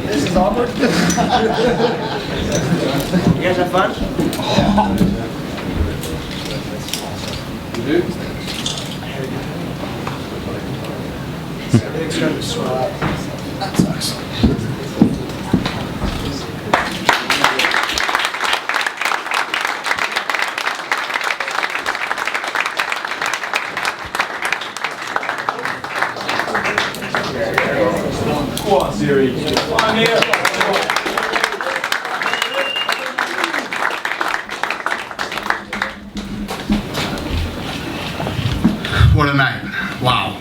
This is awkward. You guys have fun? You do? Everything's starting to swell up. That sucks. Go on, Seery. Come on here. What a night. Wow.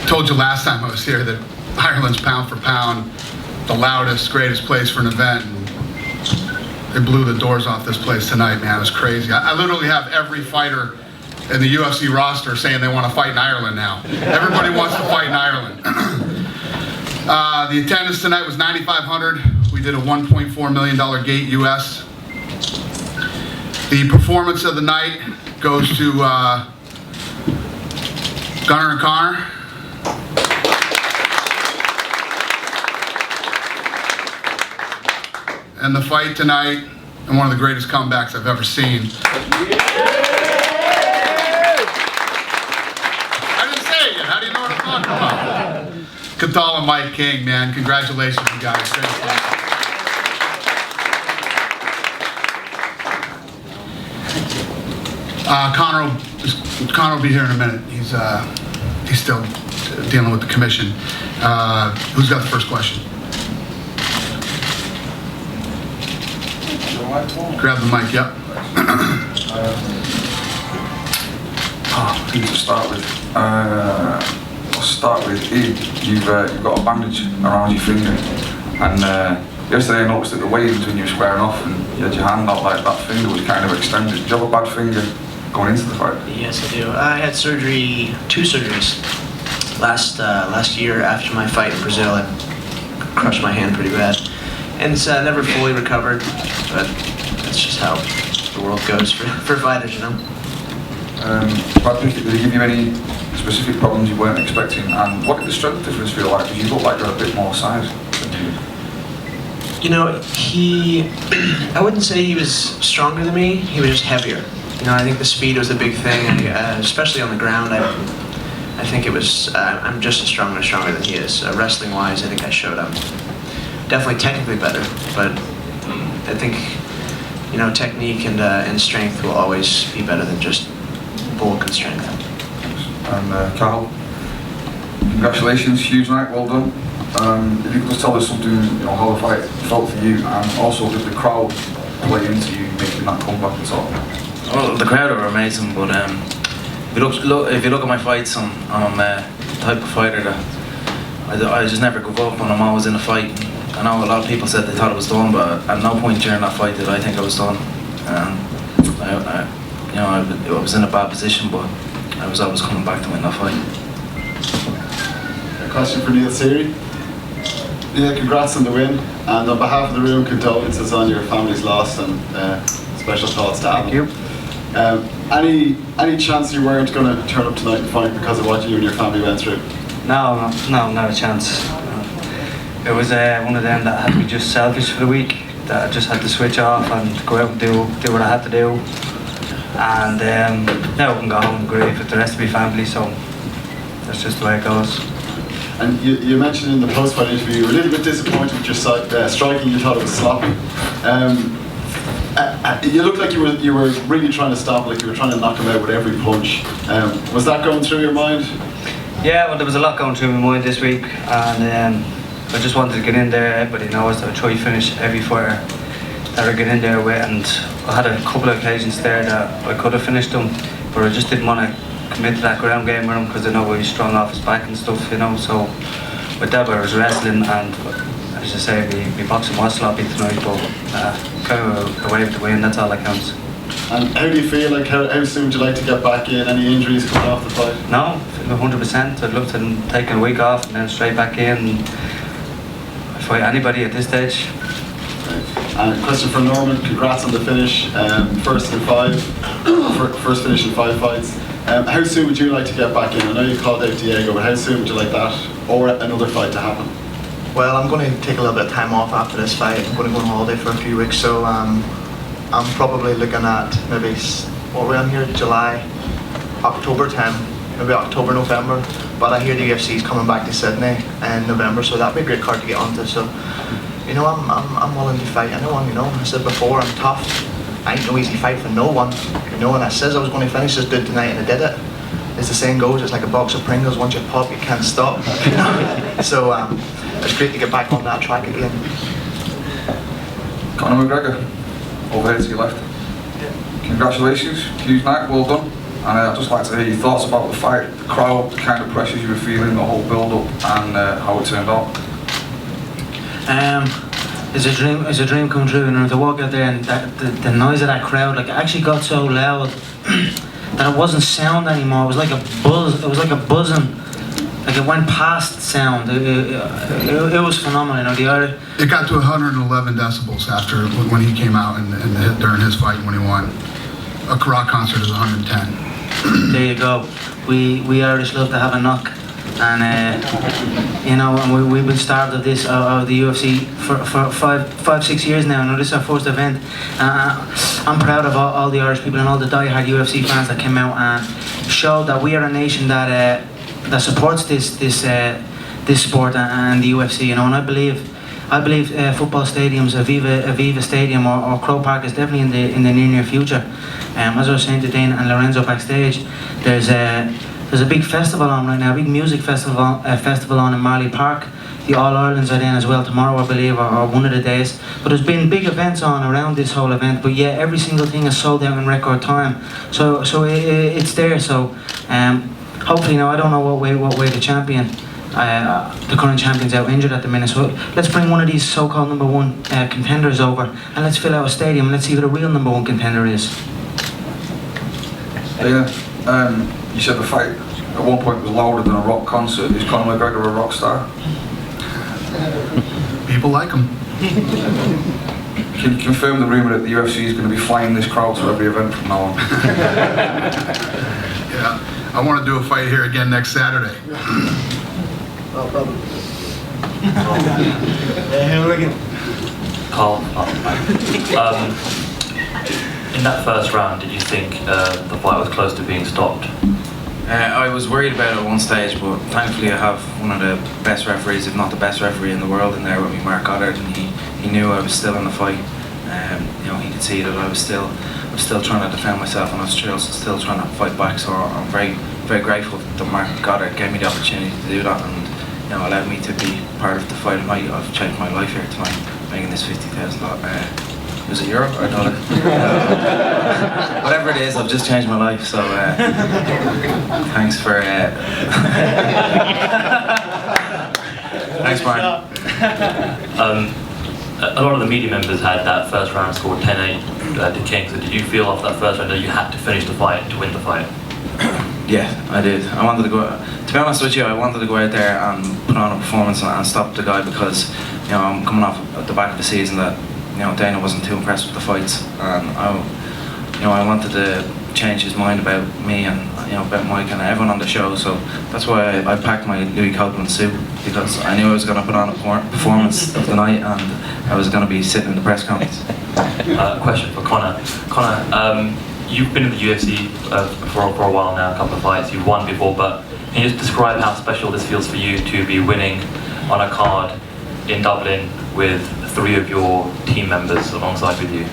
Told you last time I was here that Ireland's pound for pound the loudest, greatest place for an event. And they blew the doors off this place tonight, man. It was crazy. I literally have every fighter in the UFC roster saying they want to fight in Ireland now. Everybody wants to fight in Ireland. The attendance tonight was 9,500. We did a $1.4 million gate US. The performance of the night goes to Gunnar and Conor. And the fight tonight, and one of the greatest comebacks I've ever seen. I didn't say it yet. How do you know what I'm talking about? Cathal and Mike King, man. Congratulations, you guys. Great fight. Conor will be here in a minute. He's still dealing with the commission. Who's got the first question? Grab the mic, yep. Who to start with? I'll start with Ian. You've got a bandage around your finger, and yesterday I noticed at the weigh-ins when you were squaring off and you had your hand out, like that finger was kind of extended. Did you have a bad finger going into the fight? Yes, I do. I had surgery, 2 surgeries. Last year after my fight in Brazil, I crushed my hand pretty bad. And it's never fully recovered, but that's just how the world goes for fighters, you know. Did they give you any specific problems you weren't expecting? And what did the strength difference feel like? Because you look like you're a bit more size than you. You know, I wouldn't say he was stronger than me, he was just heavier. You know, I think the speed was a big thing, especially on the ground. I think it was, I'm just as stronger than he is. Wrestling-wise, I think I showed up. Definitely technically better, but I think, you know, technique and strength will always be better than just bulk and strength. And Cathal, congratulations, huge night, well done. If you could just tell us something, you know, how the fight felt for you, and also did the crowd play into you making that comeback at all? Well, the crowd were amazing, but if you look at my fights, I'm the type of fighter that I just never give up when I'm always in a fight. I know a lot of people said they thought it was done, but at no point during that fight did I think I was done. I was in a bad position, but I was always coming back to win that fight. A question for Neil Seery. Yeah, congrats on the win, and on behalf of the room, condolences on your family's loss, and special thoughts to Alan. Thank you. Any chance you weren't going to turn up tonight and fight because of what you and your family went through? No, not a chance. It was one of them that had to be just selfish for the week, that I just had to switch off and go out and do what I had to do. And now I can go home and grieve with the rest of my family, so that's just the way it goes. And you mentioned in the post-fight interview you were a little bit disappointed with your striking. You thought it was sloppy. You looked like you were really trying to stop, like you were trying to knock him out with every punch. Was that going through your mind? Yeah, well, there was a lot going through my mind this week, and I just wanted to get in there. Everybody knows that I try to finish every fighter that I get in there with, and I had a couple of occasions there that I could have finished him, but I just didn't want to commit to that ground game with him because I know he was strong off his back and stuff, you know. So with that, I was wrestling, and as I say, my boxing was sloppy tonight, but kind of away with the win. That's all that counts. And how do you feel? Like how soon would you like to get back in? Any injuries coming off the fight? No, 100%. I'd love to take a week off and then straight back in and fight anybody at this stage. Right. And a question for Norman. Congrats on the finish. First in 5. first finishing 5 fights. How soon would you like to get back in? I know you called out Diego, but how soon would you like that or another fight to happen? Well, I'm going to take a little bit of time off after this fight. I'm going to go on holiday for a few weeks, so I'm probably looking at maybe, what are we on here, July, October time, maybe October, November. But I hear the UFC is coming back to Sydney in November, so that'd be a great card to get onto. So, you know, I'm willing to fight anyone. You know, I said before, I'm tough. I ain't no easy fight for no one. You know, and I says I was going to finish this dude tonight, and I did it. As the saying goes, it's like a box of Pringles. Once you pop, you can't stop. You know? So it's great to get back on that track again. Conor McGregor, over here to your left. Congratulations, huge night, well done. And I'd just like to hear your thoughts about the fight, the crowd, the kind of pressures you were feeling, the whole build-up, and how it turned out. It's a dream come true, and to walk out there and the noise of that crowd, like, it actually got so loud that it wasn't sound anymore. It was like a buzz. It was like a buzzing. Like, it went past sound. It was phenomenal. You know, It got to 111 decibels after when he came out and during his fight when he won. A rock concert is 110. There you go. We Irish love to have a knock, and you know, and we've been starved of this of the UFC for 5-6 years now. This is our first event. I'm proud of all the Irish people and all the die-hard UFC fans that came out and showed that we are a nation that supports this sport and the UFC. You know, and I believe football stadiums, Aviva Stadium or Croke Park is definitely in the near future. As I was saying to Dane and Lorenzo backstage, there's a big festival on right now, a big music festival on in Marley Park. The All Irelands are then as well tomorrow, I believe, or one of the days. But there's been big events on around this whole event. But yeah, every single thing is sold out in record time. So it's there. So hopefully, now I don't know what way the champion. The current champion's out injured at the minute, so let's bring one of these so-called number one contenders over and let's fill out a stadium and let's see who the real number one contender is. Yeah, you said the fight at one point was louder than a rock concert. Is Conor McGregor a rock star? People like him. Can you confirm the rumour that the UFC is going to be flying this crowd to every event from now on? Yeah, I want to do a fight here again next Saturday. Oh, probably. Carl, in that first round, did you think the fight was close to being stopped? I was worried about it at one stage, but thankfully I have one of the best referees, if not the best referee in the world, in there with me, Mark Goddard, and he knew I was still in the fight. You know, he could see that I was still trying to defend myself, and I was still trying to fight back. So I'm very, very grateful that Mark Goddard gave me the opportunity to do that, and you know, allowed me to be part of the fight. I've changed my life here tonight, making this $50,000. Was it euro or dollar? Whatever it is, I've just changed my life. So thanks for thanks, Brian. A lot of the media members had that first round score 10-8 to King. So did you feel after that first round that you had to finish the fight to win the fight? Yeah, I did. I wanted to go. To be honest with you, I wanted to go out there and put on a performance and stop the guy because, you know, I'm coming off at the back of the season that, you know, Dana wasn't too impressed with the fights, and I wanted to change his mind about me and, you know, about Mike and everyone on the show. So that's why I packed my Louis Copeland suit, because I knew I was going to put on a performance of the night, and I was going to be sitting in the press conference. Question for Conor. Conor, you've been in the UFC for a while now, a couple of fights. You've won before, but can you just describe how special this feels for you to be winning on a card in Dublin with 3 of your team members alongside with you?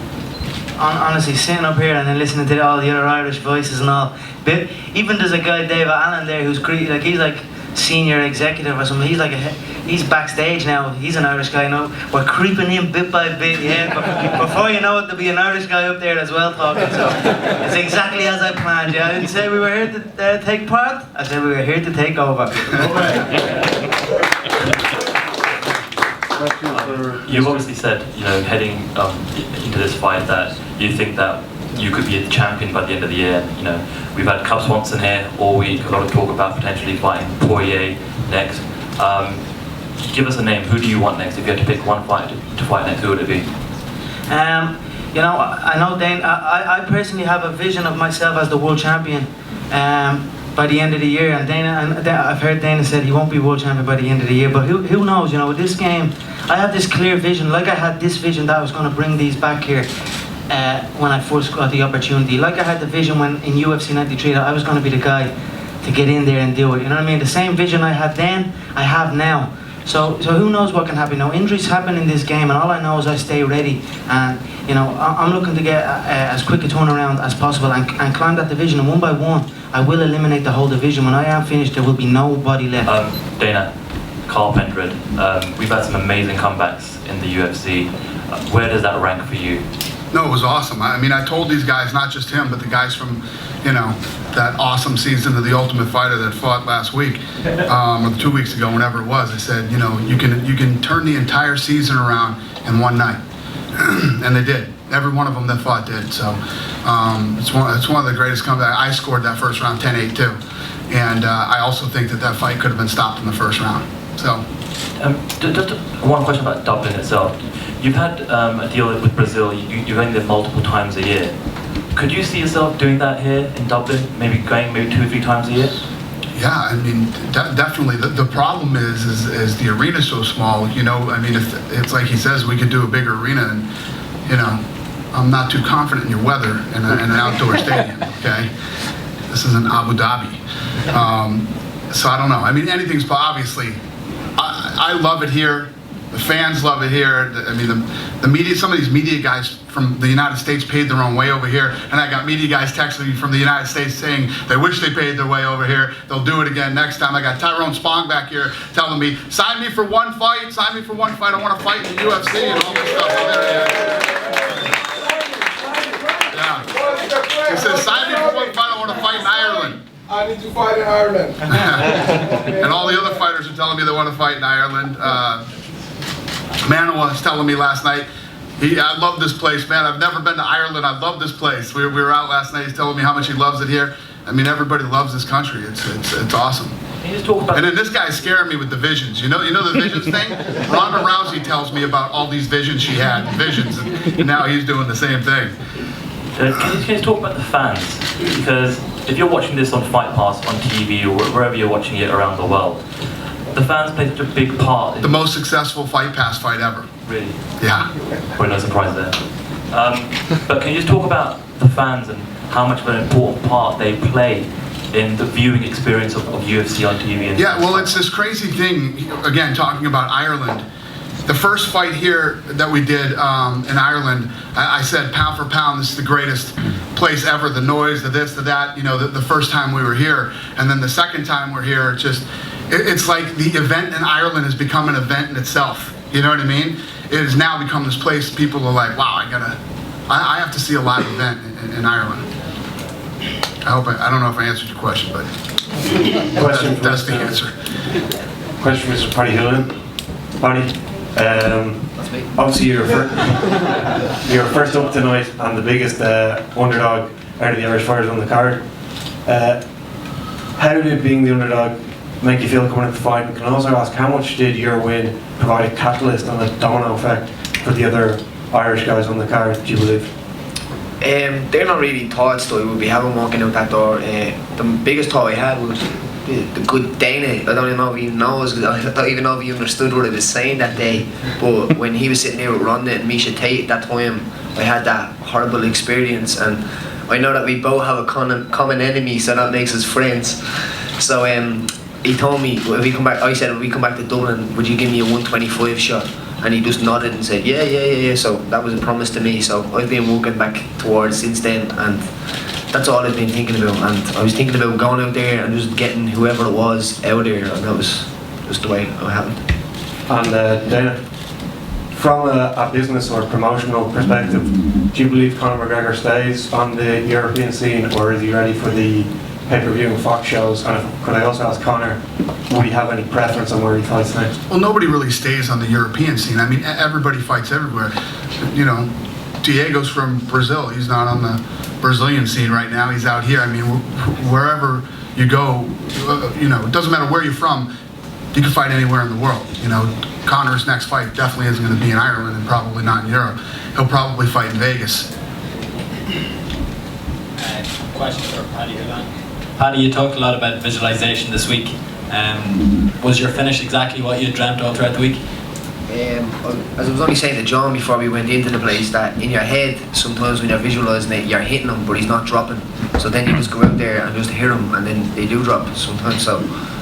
Honestly, sitting up here and then listening to all the other Irish voices and all, but even there's a guy, David Allen, there who's like, he's like senior executive or something. He's backstage now. He's an Irish guy now. We're creeping in bit by bit, yeah. But before you know it, there'll be an Irish guy up there as well talking. So it's exactly as I planned. Yeah, I didn't say we were here to take part. I said we were here to take over. You've obviously said, you know, heading into this fight that you think that you could be the champion by the end of the year. You know, we've had Cub Swanson here all week. A lot of talk about potentially fighting Poirier next. Give us a name. Who do you want next? If you had to pick one fight to fight next, who would it be? you know, I know Dana. I personally have a vision of myself as the world champion by the end of the year. And I've heard Dana said he won't be world champion by the end of the year. But who knows? You know, with this game, I have this clear vision. Like I had this vision that I was going to bring these back here when I first got the opportunity. Like I had the vision when in UFC 93 that I was going to be the guy to get in there and do it. You know what I mean? The same vision I had then, I have now. So who knows what can happen now? Injuries happen in this game, and all I know is I stay ready. And you know, I'm looking to get as quick a turnaround as possible and climb that division. And one by one, I will eliminate the whole division. When I am finished, there will be nobody left. Dana, Cathal Pendred, we've had some amazing comebacks in the UFC. Where does that rank for you? No, it was awesome. I mean, I told these guys, not just him, but the guys from, you know, that awesome season of The Ultimate Fighter that fought last week, or 2 weeks ago, whenever it was. I said, you know, you can turn the entire season around in one night, and they did. Every one of them that fought did. So it's one of the greatest comebacks. I scored that first round 10-8 too, and I also think that fight could have been stopped in the first round. So. Just one question about Dublin itself. You've had a deal with Brazil. You've only there multiple times a year. Could you see yourself doing that here in Dublin? Maybe going 2 or 3 times a year? Yeah, I mean, definitely. The problem is the arena's so small. You know, I mean, it's like he says, we could do a bigger arena, and you know, I'm not too confident in your weather in an outdoor stadium. Okay, this isn't Abu Dhabi, so I don't know. I mean, anything's obviously. I love it here. The fans love it here. I mean, the media, some of these media guys from the United States paid their own way over here, and I got media guys texting me from the United States saying they wish they paid their way over here. They'll do it again next time. I got Tyrone Spong back here telling me, sign me for one fight, sign me for one fight. I want to fight in the UFC and all this stuff. Yeah. He says, sign me for one fight. I want to fight in Ireland. I need to fight in Ireland. And all the other fighters are telling me they want to fight in Ireland. Manoa was telling me last night, I love this place, man. I've never been to Ireland. I love this place. We were out last night. He's telling me how much he loves it here. I mean, everybody loves this country. It's awesome. Can you just talk about and then this guy's scaring me with the visions. You know the visions thing? Ronda Rousey tells me about all these visions she had, visions, and now he's doing the same thing. Can you just talk about the fans? Because if you're watching this on Fight Pass, on TV, or wherever you're watching it around the world, the fans play such a big part in the most successful Fight Pass fight ever. Really? Yeah. Probably no surprise there. But can you just talk about the fans and how much of an important part they play in the viewing experience of UFC on TV? And yeah, well, it's this crazy thing, again, talking about Ireland. The first fight here that we did in Ireland, I said pound for pound, this is the greatest place ever. The noise, the this, the that, you know, the first time we were here. And then the second time we're here, it's like the event in Ireland has become an event in itself. You know what I mean? It has now become this place people are like, wow, I have to see a live event in Ireland. I don't know if I answered your question, but that's the answer. Question for Mr. Paddy Holohan. Paddy, obviously you're first up tonight and the biggest underdog out of the Irish fighters on the card. How did being the underdog make you feel coming into the fight? And can I also ask, how much did your win provide a catalyst and a domino effect for the other Irish guys on the card, do you believe? They're not really thoughts though we would be having walking out that door. The biggest thought I had was the good Dana. I don't even know if he knows, I don't even know if he understood what I was saying that day, but when he was sitting there with Ronda and Misha Tate at that time, I had that horrible experience, and I know that we both have a common enemy, so that makes us friends. So he told me, if we come back, I said, if we come back to Dublin, would you give me a 125 shot? And he just nodded and said, yeah. So that was a promise to me. So I've been walking back towards since then, and that's all I've been thinking about. And I was thinking about going out there and just getting whoever it was out there, and that was just the way it happened. And Dana, from a business or promotional perspective, do you believe Conor McGregor stays on the European scene, or is he ready for the pay-per-view and Fox shows? And could I also ask Conor, would he have any preference on where he fights next? Well, nobody really stays on the European scene. I mean, everybody fights everywhere. You know, Diego's from Brazil. He's not on the Brazilian scene right now. He's out here. I mean, wherever you go, you know, it doesn't matter where you're from, you can fight anywhere in the world. You know, Conor's next fight definitely isn't going to be in Ireland and probably not in Europe. he'll probably fight in Vegas. Question for Paddy Holohan. Paddy, you talked a lot about visualization this week. Was your finish exactly what you had dreamt of throughout the week? As I was only saying to John before we went into the place, that in your head, sometimes when you're visualising it, you're hitting him, but he's not dropping. So then you just go out there and just hit him, and then they do drop sometimes. So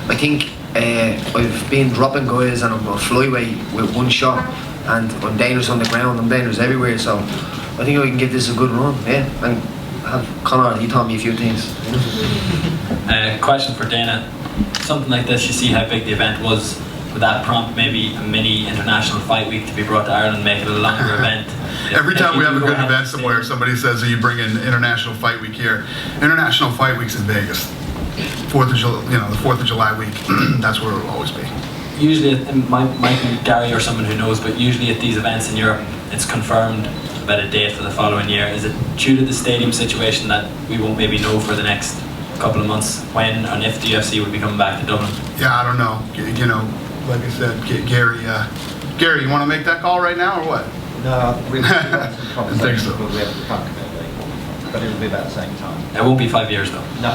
I think I've been dropping guys and I'm a flyweight with one shot, and I'm dangerous on the ground, I'm dangerous everywhere. So I think I can give this a good run, yeah. And have Conor, he taught me a few things. Question for Dana. Something like this, you see how big the event was. Would that prompt maybe a mini international fight week to be brought to Ireland, make it a longer event? Every time we have a good event somewhere, somebody says, "Are you bringing International Fight Week here?" International Fight Week's in Vegas. The 4th of July week. That's where it'll always be. Usually, it might be Gary or someone who knows, but usually at these events in Europe, it's confirmed about a date for the following year. Is it due to the stadium situation that we won't maybe know for the next couple of months when and if the UFC will be coming back to Dublin? Yeah, I don't know. Like I said, Gary, you want to make that call right now or what? No, we I think so. We'll be able to talk about it, but it'll be about the same time. It won't be 5 years though. No.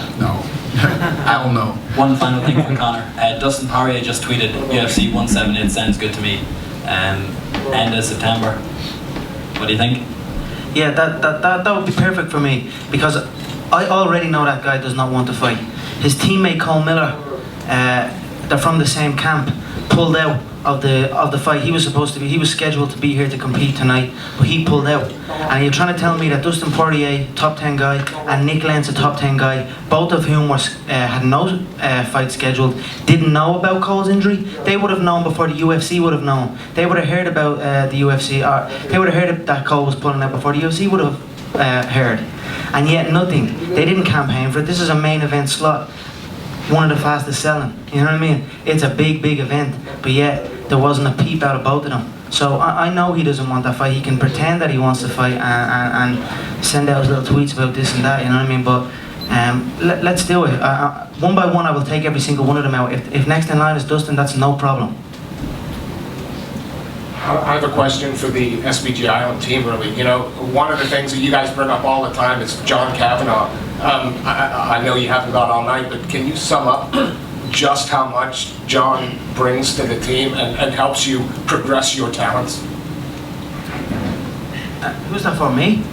Hell no. One final thing for Conor. Dustin Poirier just tweeted UFC 178 sounds good to me. End of September. What do you think? Yeah, that would be perfect for me, because I already know that guy does not want to fight. His teammate Cole Miller, they're from the same camp, pulled out of the fight. He was scheduled to be here to compete tonight, but he pulled out. And you're trying to tell me that Dustin Poirier, top 10 guy, and Nick Lentz, a top 10 guy, both of whom had no fight scheduled, didn't know about Cole's injury? They would have known before the UFC would have known. They would have heard about the UFC, or they would have heard that Cole was pulling out before the UFC would have heard. And yet nothing. They didn't campaign for it. This is a main event slot. One of the fastest selling, you know what I mean? It's a big event, but yet there wasn't a peep out of both of them. So I know he doesn't want that fight. He can pretend that he wants to fight and send out his little tweets about this and that, you know what I mean? But let's do it. One by one, I will take every single one of them out. If next in line is Dustin, that's no problem. I have a question for the SBG Ireland team, really. One of the things that you guys bring up all the time is John Kavanagh. I know you haven't got all night, but can you sum up just how much John brings to the team and helps you progress your talents? Who's that for, me?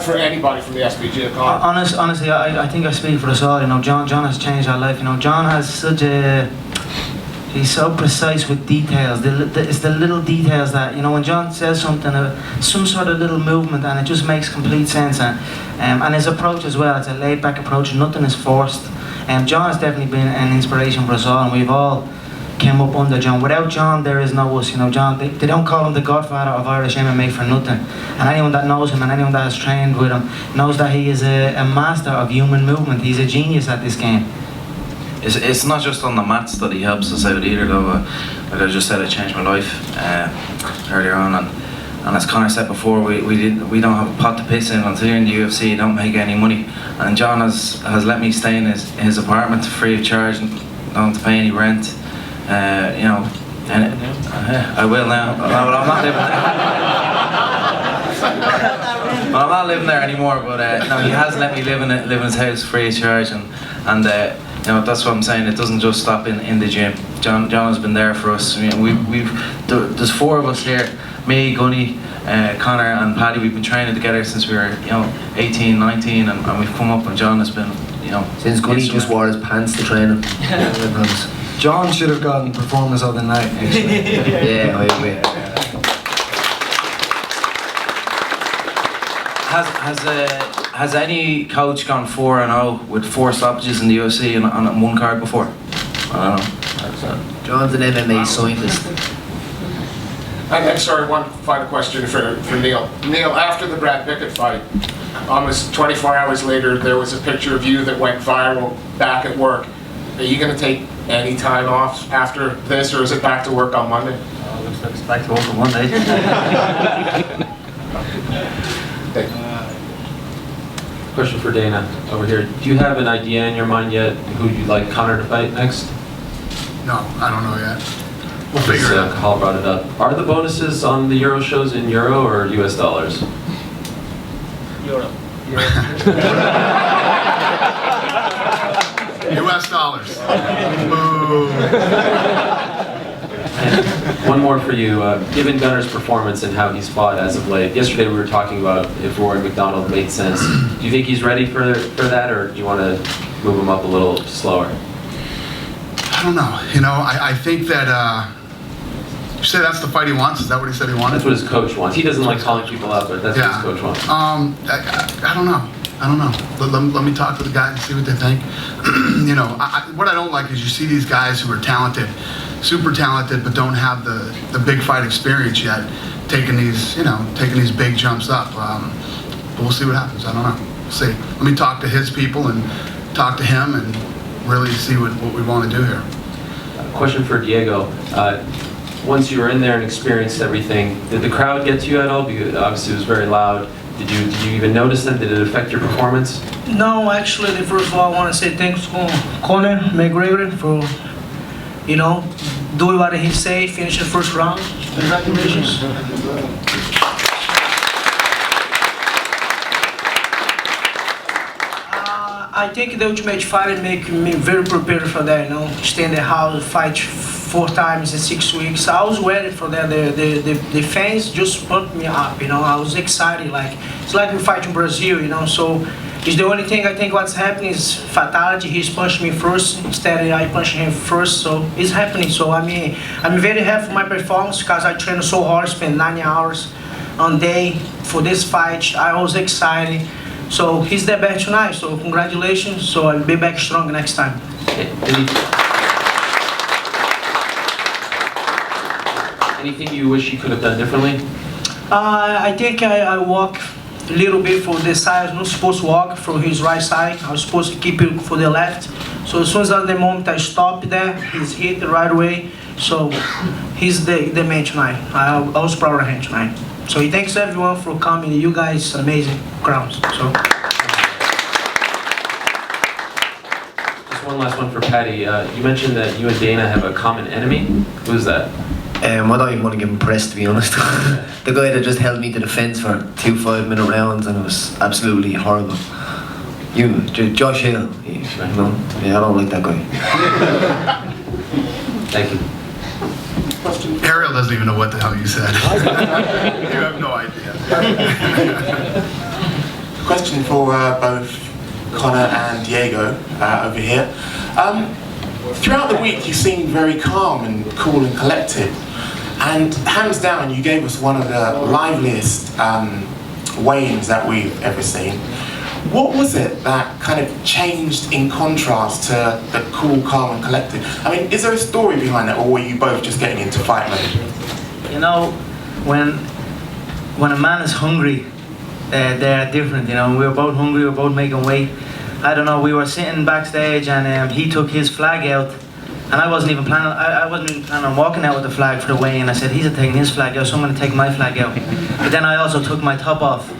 For anybody from the SBG. Honestly, I think I speak for us all. John has changed our life. John has such a... He's so precise with details. It's the little details that, when John says something, some sort of little movement, and it just makes complete sense. And his approach as well, it's a laid-back approach, nothing is forced. John has definitely been an inspiration for us all, and we've all came up under John. Without John, there is no us. John, they don't call him the godfather of Irish MMA for nothing. And anyone that knows him and anyone that has trained with him knows that he is a master of human movement. He's a genius at this game. It's not just on the mats that he helps us out either, though. Like I just said, it changed my life earlier on, and as Conor said before, we don't have a pot to piss in. Until you're in the UFC, you don't make any money. And John has let me stay in his apartment free of charge, and don't have to pay any rent. And I will now. I'm not living there. Well, I'm not living there anymore, but no, he has let me live in his house free of charge, and that's what I'm saying. It doesn't just stop in the gym. John has been there for us. There's 4 of us here. Me, Gunny, Conor and Paddy. We've been training together since we were 18, 19, and we've come up, and John has been since Gunny just wore his pants to train him. John should have gotten performance of the night, actually. Yeah, I agree. Has any coach gone 4-0 with 4 stoppages in the UFC on one card before? I don't know. John's an MMA scientist. I'm sorry, one final question for Neil. Neil, after the Brad Pickett fight, almost 24 hours later, there was a picture of you that went viral back at work. Are you going to take any time off after this, or is it back to work on Monday? Looks like it's back to work on Monday. Question for Dana over here. Do you have an idea in your mind yet who you'd like Conor to fight next? No, I don't know yet. We'll figure it out. Cathal brought it up. Are the bonuses on the Euro shows in Euro or US dollars? Euro. US dollars. Boo. And one more for you. Given Gunnar's performance and how he's fought as of late, yesterday we were talking about if Rory McDonald made sense. Do you think he's ready for that, or do you want to move him up a little slower? I don't know. You know, I think that, you say that's the fight he wants? Is that what he said he wanted? That's what his coach wants. He doesn't like calling people out, but that's what his coach wants. I don't know. Let me talk to the guys and see what they think. You know, what I don't like is you see these guys who are talented, super talented, but don't have the big fight experience yet, taking these big jumps up. But we'll see what happens. I don't know. We'll see. Let me talk to his people and talk to him and really see what we want to do here. Question for Diego. Once you were in there and experienced everything, did the crowd get to you at all? Because obviously it was very loud. Did you even notice them? Did it affect your performance? No, actually, first of all, I want to say thanks to Conor McGregor for, doing what he said, finish the first round. Congratulations. I think the Ultimate Fighter make me very prepared for that, stay in the house, fight 4 times in 6 weeks. I was ready for that. The fans just pumped me up, I was excited, it's like we fight in Brazil, so it's the only thing I think what's happening is fatality. He's pushing me first instead of I punching him first, so it's happening. So I'm very happy with my performance because I trained so hard, spent 90 hours on day for this fight. I was excited. So he's the best tonight, so congratulations. So I'll be back strong next time. Anything you wish you could have done differently? I think I walk a little bit for the side. I was not supposed to walk from his right side. I was supposed to keep it for the left. So as soon as at the moment I stopped there, he's hit the right way. So he's the man tonight. I was proud of him tonight. So he thanks everyone for coming. You guys, amazing crowds. So. Just one last one for Paddy. You mentioned that you and Dana have a common enemy. Who's that? I don't even want to give him press, to be honest. The guy that just held me to the fence for 2 5-minute rounds, and it was absolutely horrible. Josh Hill. I don't like that guy. Thank you. Ariel doesn't even know what the hell you said. You have no idea. Question for both Conor and Diego over here. Throughout the week, you seemed very calm and cool and collected. And hands down, you gave us one of the liveliest weigh-ins that we've ever seen. What was it that kind of changed in contrast to the cool, calm and collected? I mean, is there a story behind that, or were you both just getting into fight mode? When a man is hungry, they're different, We were both hungry, we were both making weight. I don't know, we were sitting backstage and he took his flag out, and I wasn't even planning on walking out with the flag for the weigh-in. I said, he's taking his flag out, so I'm going to take my flag out. But then I also took my top off.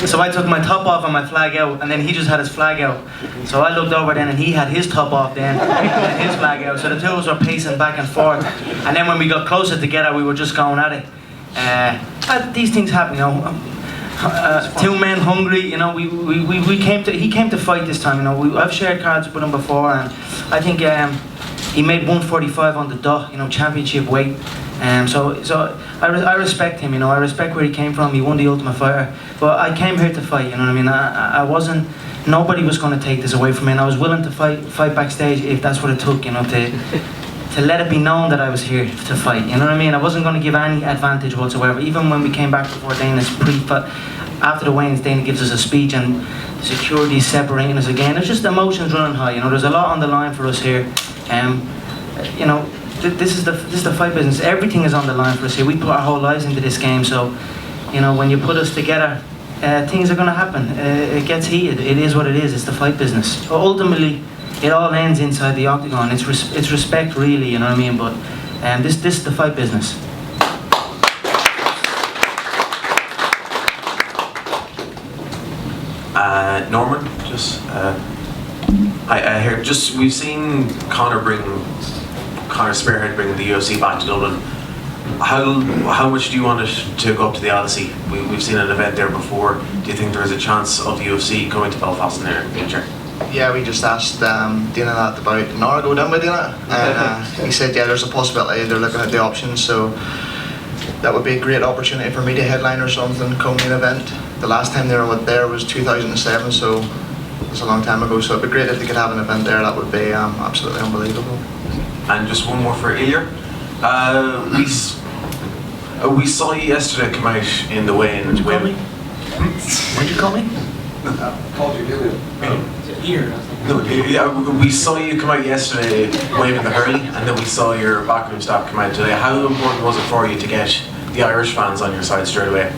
So I took my top off and my flag out, and then he just had his flag out. So I looked over then and he had his top off then, and his flag out. So the two of us were pacing back and forth. And then when we got closer together, we were just going at it. These things happen, 2 men hungry, he came to fight this time, I've shared cards with him before, and I think he made 145 on the dot, championship weight. So I respect him, I respect where he came from. He won the Ultimate Fighter, but I came here to fight, I mean? I wasn't, nobody was going to take this away from me, and I was willing to fight backstage if that's what it took, to let it be known that I was here to fight, you know what I mean? I wasn't going to give any advantage whatsoever. Even when we came back before Dana's after the weigh-ins, Dana gives us a speech and the security separating us again. There's just emotions running high, there's a lot on the line for us here. This is the fight business. Everything is on the line for us here. We put our whole lives into this game, so when you put us together, things are going to happen. It gets heated. It is what it is. It's the fight business. But ultimately, it all ends inside the octagon. It's respect, really, you know what I mean? But this is the fight business. Norman, I heard we've seen Conor bring Conor spearhead bringing the UFC back to Dublin. How much do you want it to go up to the Odyssey? We've seen an event there before. Do you think there is a chance of UFC coming to Belfast in the future? Yeah, we just asked Dana that about an hour ago, didn't we, Dana? And he said, yeah, there's a possibility. They're looking at the options, so that would be a great opportunity for me to headline or something, co-main event. The last time they were there was 2007, so it's a long time ago. So it'd be great if they could have an event there. That would be absolutely unbelievable. And just one more for Ilya. We saw you yesterday come out in the weigh-in. What'd you call me? Called you Ilya. No, yeah, we saw you come out yesterday waving the hurley, and then we saw your backroom staff come out today. How important was it for you to get the Irish fans on your side straight away?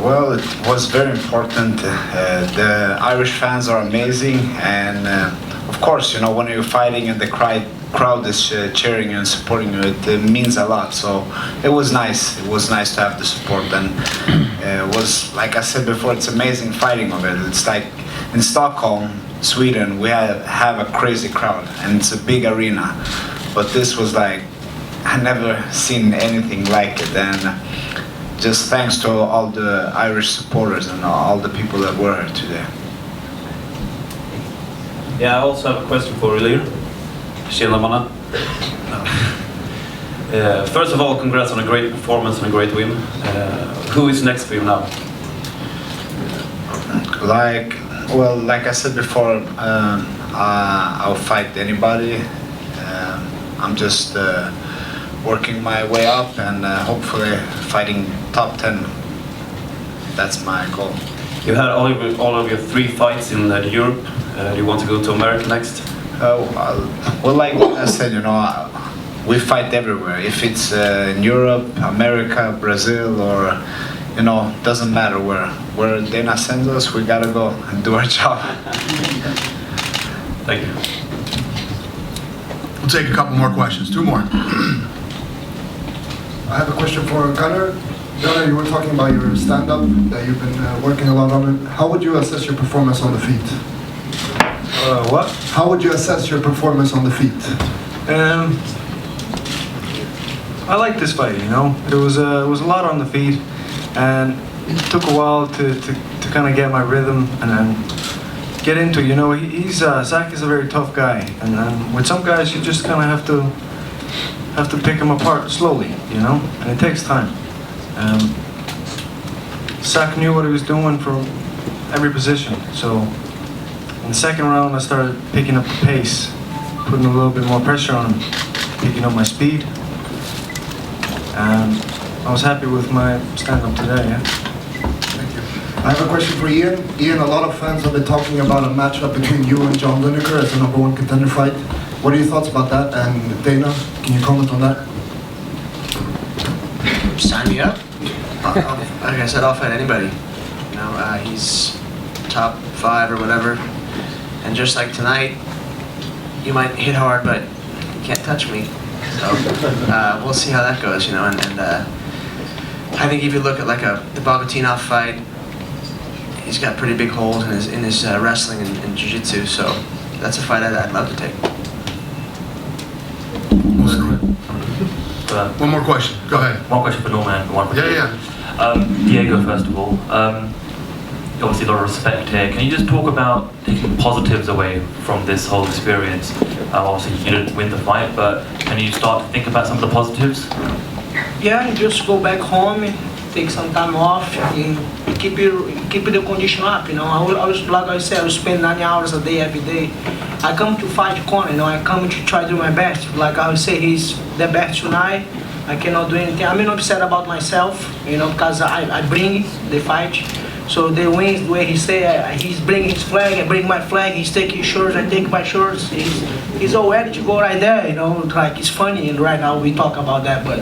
Well, it was very important. The Irish fans are amazing, and of course, you know, when you're fighting and the crowd is cheering and supporting you, it means a lot. So it was nice. It was nice to have the support, and it was, like I said before, it's amazing fighting of it. It's like in Stockholm, Sweden, we have a crazy crowd, and it's a big arena. But this was like, I never seen anything like it, and just thanks to all the Irish supporters and all the people that were here today. Yeah, I also have a question for Ilya. Tjena mannen. First of all, congrats on a great performance and a great win. Who is next for you now? Like I said before, I'll fight anybody. I'm just working my way up and hopefully fighting top 10. That's my goal. You had all of your 3 fights in Europe. Do you want to go to America next? Well, like I said, you know, we fight everywhere. If it's in Europe, America, Brazil, or, you know, doesn't matter where Dana sends us, we gotta go and do our job. Thank you. We'll take a couple more questions. 2 more. I have a question for Gunnar. Gunnar, you were talking about your stand-up, that you've been working a lot on it. How would you assess your performance on the feet? What? How would you assess your performance on the feet? I like this fight, you know. It was a lot on the feet, and it took a while to kind of get my rhythm and then get into. You know, Zach is a very tough guy, and with some guys you just kind of have to pick them apart slowly, you know, and it takes time. Zach knew what he was doing from every position, so in the second round I started picking up the pace, putting a little bit more pressure on him, picking up my speed, and I was happy with my stand-up today, yeah. Thank you. I have a question for Ian. Ian, a lot of fans have been talking about a matchup between you and John Lineker as a #1 contender fight. What are your thoughts about that? And Dana, can you comment on that? Sign me up. Like I said, I'll fight anybody. You know, he's top 5 or whatever. And just like tonight, you might hit hard, but you can't touch me. So we'll see how that goes, you know. And I think if you look at like the Bogatinov fight, he's got pretty big holes in his wrestling and jiu-jitsu. So that's a fight I'd love to take. One more question. Go ahead. One question for Norman and one for Diego. Yeah. Diego, first of all. Obviously, a lot of respect here. Can you just talk about taking positives away from this whole experience? Obviously, you didn't win the fight, but can you start to think about some of the positives? Yeah, just go back home, take some time off, and keep the condition up. You know, I was like I said, I spend 9 hours a day every day. I come to fight Conor. You know, I come to try to do my best. Like I would say, he's the best tonight. I cannot do anything. I'm not upset about myself, you know, because I bring the fight. So the wins, the way he say, he's bringing his flag, I bring my flag, he's taking his shirts, I take my shirts. He's all ready to go right there, you know, like it's funny, and right now we talk about that, but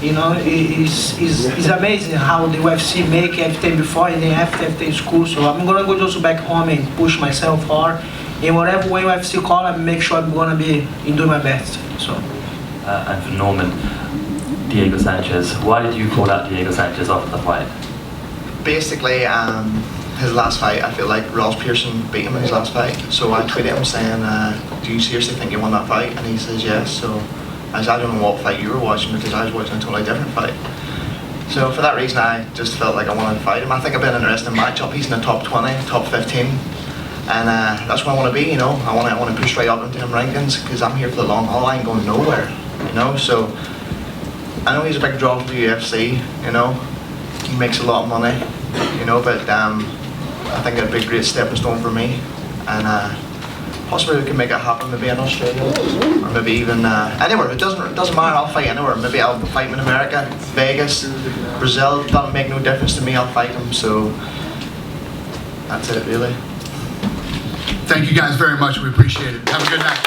you know, it's amazing how the UFC make everything before and then after it's cool. So I'm gonna go just back home and push myself hard. In whatever way UFC call, I make sure I'm gonna be doing my best. So. And for Norman, Diego Sanchez, why did you call out Diego Sanchez after the fight? Basically, his last fight, I feel like Ross Pearson beat him in his last fight. So I tweeted him saying, do you seriously think you won that fight? And he says yes. So I said, I don't know what fight you were watching, because I was watching a totally different fight. So for that reason, I just felt like I wanted to fight him. I think it'd be an interesting matchup. He's in the top 20, top 15. And that's where I want to be, you know. I want to push right up into them rankings, because I'm here for the long haul. I ain't going nowhere, you know. So I know he's a big draw for the UFC, you know. He makes a lot of money, you know, but I think it'd be a great stepping stone for me. And possibly we can make it happen, maybe in Australia, or maybe even anywhere. It doesn't matter. I'll fight anywhere. Maybe I'll fight him in America, Vegas, Brazil. Doesn't make no difference to me. I'll fight him. So that's it, really. Thank you guys very much. We appreciate it. Have a good night.